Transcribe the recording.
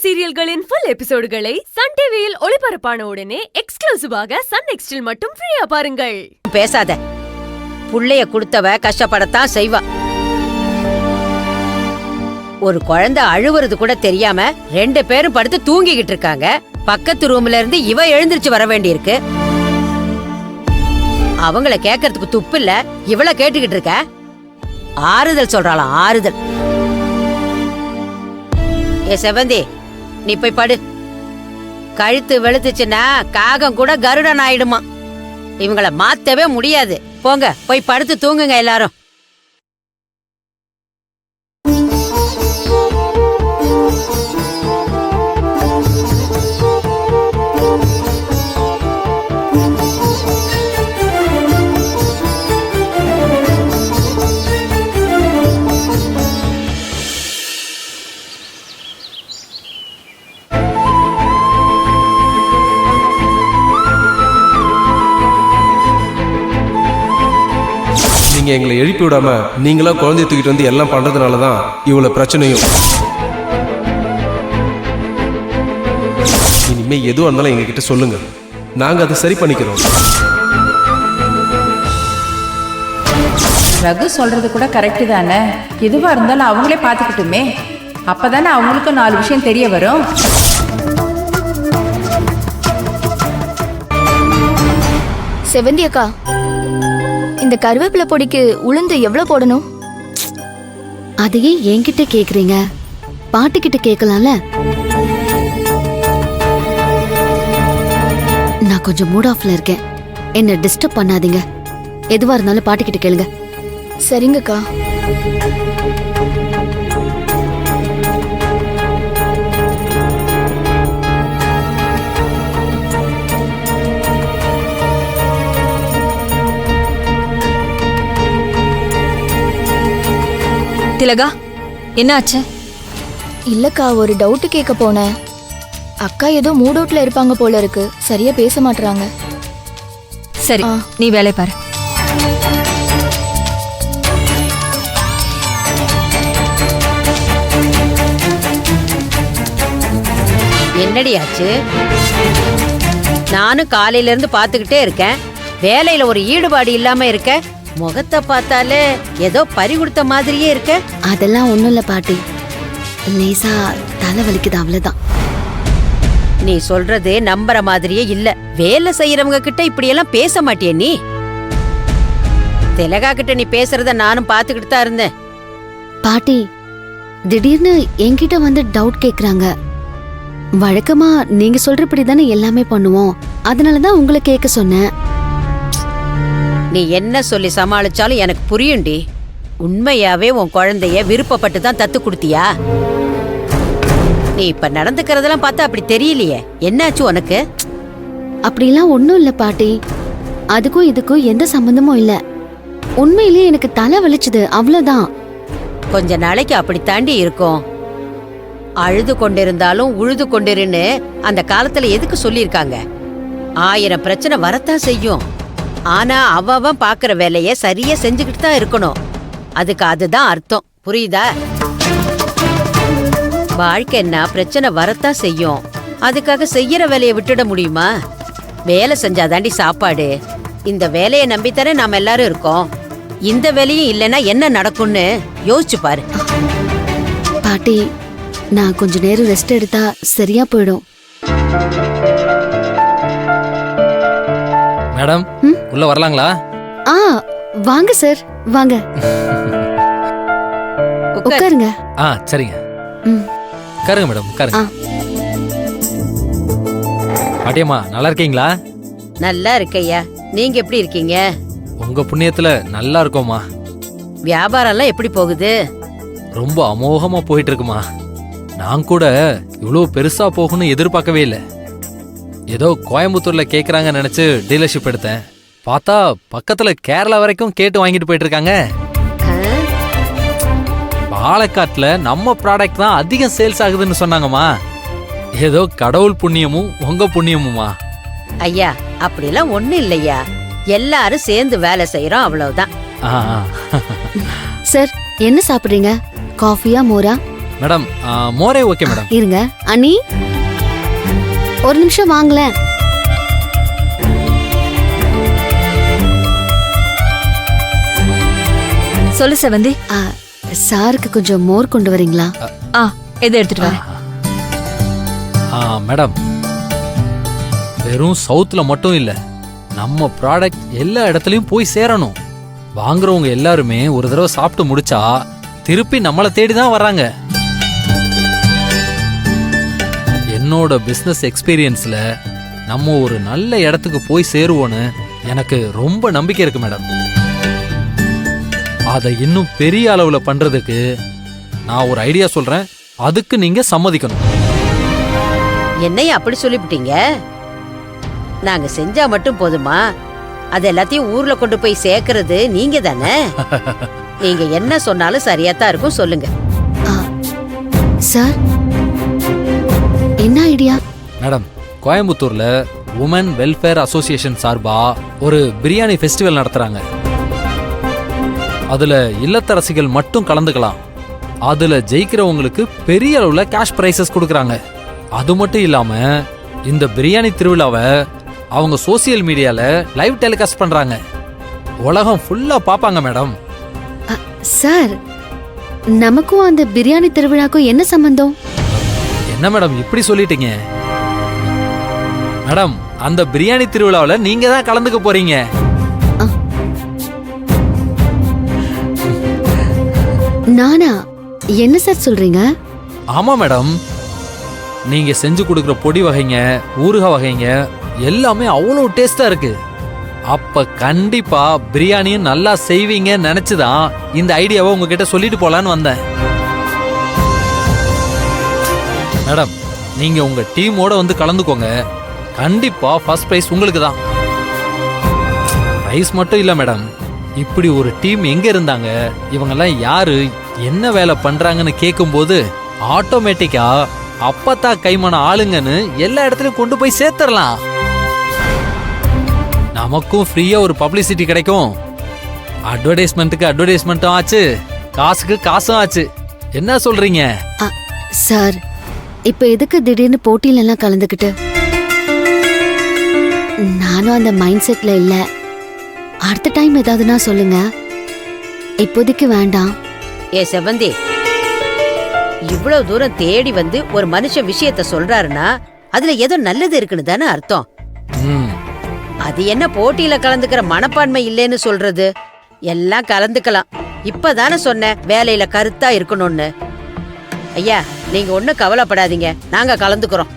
சீரியல்களின் full எபிசோடுகளை Sun டிவியில் ஒளிபரப்பான உடனே எக்ஸ்க்ளூசிவாக சன் நெக்ஸ்டில் மட்டும் ஃப்ரீயா பாருங்கள். பேசாத. புள்ளைய கொடுத்தவ கஷ்டப்படத்தான் செய்வா. ஒரு குழந்தை அழுவுறது கூட தெரியாம 2 பேரும் படுத்து தூங்கிக்கிட்டு இருக்காங்க. பக்கத்து ரூம்ல இருந்து இவ எழுந்திருச்சு வர வேண்டியிருக்கு. அவங்கள கேட்கறதுக்கு துப்பு இல்ல, இவள கேட்டுக்கிட்டு இருக்க. ஆறுதல் சொல்றாளாம், ஆறுதல். ஏ செவந்தி, நீ போய் படு. கழுத்து வெளுத்துச்சுன்னா காகம் கூட கருடன் ஆயிடுமா. இவங்கள மாத்தவே முடியாது. போங்க, போய் படுத்து தூங்குங்க எல்லாரும். நீங்க எங்களை எழுப்பி விடாம நீங்களா குழந்தைய தூக்கிட்டு வந்து எல்லாம் பண்றதுனாலதான் இவ்வளவு பிரச்சனையும். இனிமே எதுவும் இருந்தாலும் எங்க கிட்ட சொல்லுங்க, நாங்க அதை சரி பண்ணிக்கிறோம். ரகு சொல்றது கூட கரெக்டு தானே. எதுவா இருந்தாலும் அவங்களே பார்த்துக்கிட்டுமே. அப்பதானே அவங்களுக்கும் 4 விஷயம் தெரிய வரும். செவந்தி அக்கா, இந்த கருவேப்பிலை பொடிக்கு உளுந்து எவ்வளவு போடணும்? அதையே என்கிட்ட கேக்குறீங்க, பாட்டுக்கிட்ட கேட்கலாம்ல. நான் கொஞ்சம் மூட் ஆஃப்ல இருக்கேன், என்ன டிஸ்டர்ப் பண்ணாதீங்க. எதுவா இருந்தாலும் பாட்டுக்கிட்ட கேளுங்க. சரிங்கக்கா. திலகா, என்னாச்சு? இல்லக்கா, ஒரு டவுட் கேட்க போனேன். அக்கா ஏதோ மூட் அவுட்ல இருப்பாங்க போல இருக்கு, சரியா பேச மாட்டறாங்க. சரி, நீ வேலை பாரு. என்னடி ஆச்சு? நானும் காலையில இருந்து பாத்துக்கிட்டே இருக்கேன். வேலையில ஒரு ஈடுபாடு இல்லாம இருக்க. முகத்தை பார்த்தாலே ஏதோ பறி கொடுத்த மாதிரியே இருக்க. அதெல்லாம் ஒண்ணும் இல்ல பாட்டி, லேசா தலை வலிக்குது, அவ்வளவுதான். நீ சொல்றது நம்புற மாதிரியே இல்ல. வேலை செய்யறவங்க கிட்ட இப்படி எல்லாம் பேச மாட்டிய நீ. திலகா கிட்ட நீ பேசுறத நானும் பாத்துக்கிட்டு தான் இருந்தேன். பாட்டி திடீர்னு என்கிட்ட வந்து டவுட் கேக்குறாங்க. வழக்கமா நீங்க சொல்றபடி தானே எல்லாமே பண்ணுவோம், அதனாலதான் உங்களை கேட்க சொன்னேன். நீ என்ன சொல்லி சமாளிச்சாலும் எனக்கு புரியுண்டி. உண்மையாவே உன் குழந்தைய விருப்பப்பட்டு தான் தத்து கொடுத்தியா? நீ இப்ப நடந்துக்கிறதெல்லாம் பார்த்தா அப்படி தெரியலையே. என்னாச்சு உனக்கு? அப்படிலாம் ஒண்ணும் இல்ல பாட்டி, அதுக்கும் இதுக்கும் எந்த சம்பந்தமும் இல்ல. உண்மையிலேயே எனக்கு தலை வலிச்சுது, அவ்வளவுதான். கொஞ்ச நாளைக்கு அப்படி தாண்டி இருக்கும். அழுது கொண்டிருந்தாலும் உழுது கொண்டிருன்னு அந்த காலத்துல எதுக்கு சொல்லியிருக்காங்க? 1000 பிரச்சனை வரத்தான் செய்யும். ஆனா அவன் பாக்குற வேலைய சரியா செஞ்சுக்கிட்டு தான் இருக்கணும். அதுக்கு அதுதான் அர்த்தம், புரியுதா? வாழ்க்கைன்னா பிரச்சனை வரத்தான் செய்யும். அதுக்காக செய்யற வேலையை விட்டுட முடியுமா? வேலை செஞ்சாதாண்டி சாப்பாடு. இந்த வேலையை நம்பித்தானே நாம எல்லாரும் இருக்கோம். இந்த வேலையும் இல்லைன்னா என்ன நடக்கும்னு யோசிச்சு பாரு. பாட்டி, நான் கொஞ்ச நேரம் ரெஸ்ட் எடுத்தா சரியா போயிடும். மேடம், உள்ள வரலாங்களா? வாங்க சார், வாங்க. உட்காருங்க. சரிங்க. உட்காருங்க மேடம், உட்காருங்க. பாட்டியம்மா, நல்லா இருக்கீங்களா? நல்லா இருக்கையா. நீங்க எப்படி இருக்கீங்க? உங்க புண்ணியத்துல நல்லா இருக்கோம்மா. வியாபாரம் எல்லாம் எப்படி போகுது? ரொம்ப அமோகமா போயிட்டு இருக்குமா. நான் கூட இவ்வளவு பெருசா போகணும்னு எதிர்பார்க்கவே இல்லை. ஏதோ கோயம்புத்தூர்ல கேக்குறாங்க நினைச்சு டீலர்ஷிப் எடுத்தேன். பார்த்தா பக்கத்துல கேரளா வரைக்கும் கேட்டு வாங்கிட்டு போயிட்டு இருக்காங்க. பாலக்காட்டுல நம்ம ப்ராடக்ட் தான் அதிகம் சேல்ஸ் ஆகுதுன்னு சொன்னாங்கம்மா. ஏதோ கடவுள் புண்ணியமும் உங்க புண்ணியமுமா. ஐயா, அப்படிலாம் ஒண்ணு இல்லையா. எல்லாரும் சேர்ந்து வேலை செய்யறோம், அவ்வளவுதான். சார், என்ன சாப்பிடுறீங்க? காஃபியா மோரா? மேடம் மோரே ஓகே மேடம். இருங்க அண்ணி, ஒரு நிமிஷம் வாங்களேன். சொல்லு செவந்தி. சாருக்கு கொஞ்சம் மோர் கொண்டு வரீங்களா? எதை எடுத்துட்டு வரேன். மேடம், வெறும் சவுத்துல மட்டும் இல்ல, நம்ம ப்ராடக்ட் எல்லா இடத்துலயும் போய் சேரணும். வாங்குறவங்க எல்லாருமே ஒரு தடவை சாப்பிட்டு முடிச்சா திருப்பி நம்மளை தேடி தான் வர்றாங்க. என்னோட பிசினஸ் எக்ஸ்பீரியன்ஸ்ல நம்ம ஒரு நல்ல இடத்துக்கு போய் சேருவோன்னு எனக்கு ரொம்ப நம்பிக்கை இருக்கு மேடம். அதை இன்னும் பெரிய அளவுல பண்றதுக்கு நான் ஒரு ஐடியா சொல்றேன், அதுக்கு நீங்க சம்மதிக்கணும். என்னைய அப்படி சொல்லிவிட்டீங்க? நாங்க செஞ்சா மட்டும் போதுமா? அது எல்லாத்தையும் ஊர்ல கொண்டு போய் சேர்க்கறது நீங்க தானே. நீங்க என்ன சொன்னாலும் சரியாத்தான் இருக்கும், சொல்லுங்க. சார், என்ன ஐடியா? மேடம், கோயம்புத்தூர்ல உமன் வெல்ஃபேர் அசோசியேஷன் சார்பா ஒரு பிரியாணி ஃபெஸ்டிவல் நடத்துறாங்க. அதுல இல்லத்தரசிகள் மட்டும் கலந்துக்கலாம். அதுல ஜெயிக்கிறவங்களுக்கு பெரிய அளவுல கேஷ் பிரைசஸ் கொடுக்கறாங்க. அது மட்டும் இல்லாம இந்த பிரியாணி திருவிழாவை அவங்க சோசியல் மீடியால லைவ் டெலிகாஸ்ட் பண்றாங்க. உலகம் ஃபுல்லா பாப்பாங்க மேடம். சார், நமக்கும் அந்த பிரியாணி திருவிழாக்கும் என்ன சம்பந்தம்? என்ன மேடம் இப்படி சொல்லிட்டீங்க? மேடம், அந்த பிரியாணி திருவிழாவில் நீங்க தான் கலந்துக்க போறீங்க. நானா? என்ன சார் சொல்றீங்க? ஆமா மேடம், நீங்க செஞ்சு கொடுக்குற பொடி வகைங்க, ஊறுகாய் வகைங்க எல்லாமே அவ்வளோ டேஸ்டா இருக்கு. அப்ப கண்டிப்பா பிரியாணியும் நல்லா செய்வீங்க நினைச்சுதான் இந்த ஐடியாவை உங்ககிட்ட சொல்லிட்டு போலான்னு வந்தேன். மேடம், நீங்க உங்க டீமோட வந்து கலந்துக்கோங்க. கண்டிப்பா ஃபர்ஸ்ட் பிரைஸ் உங்களுக்கு தான். பிரைஸ் மட்டும் இல்ல மேடம், இப்படி ஒரு டீம் எங்க இருந்தாங்க, இவங்கெல்லாம் யாரு, என்ன வேலை பண்றாங்கன்னு கேட்கும்போது ஆட்டோமேட்டிக்கா அப்பத்தா கைமான ஆளுங்கன்னு எல்லா இடத்துலயும் கொண்டு போய் சேர்த்துடலாம். நமக்கும் ஃப்ரீயா ஒரு பப்ளிசிட்டி கிடைக்கும். அட்வர்டைஸ்மெண்ட்டுக்கு அட்வர்டைஸ்மெண்ட்டும் ஆச்சு, காசுக்கு காசும் ஆச்சு. என்ன சொல்றீங்க? சார், இப்ப எதுக்கு திடீர்னு போட்டியில எல்லாம் கலந்துக்கிட்டு? நானும் அந்த மைண்ட் செட்ல இல்ல. அடுத்த டைம் ஏதாவதுன்னா சொல்லுங்க, இப்போதைக்கு வேண்டாம். ஏ செவந்தி, இவ்வளவு தூரம் தேடி வந்து ஒரு மனுஷன் விஷயத்த சொல்றாருன்னா அதுல ஏதோ நல்லது இருக்குன்னு தானே அர்த்தம். அது என்ன போட்டியில கலந்துக்கிற மனப்பான்மை இல்லைன்னு சொல்றது? எல்லாம் கலந்துக்கலாம். இப்பதானே சொன்னேன் வேலையில கருத்தா இருக்கணும்னு. ஐயா, நீங்க ஒண்ணும் கவலைப்படாதீங்க, நாங்க கலந்துக்கிறோம்.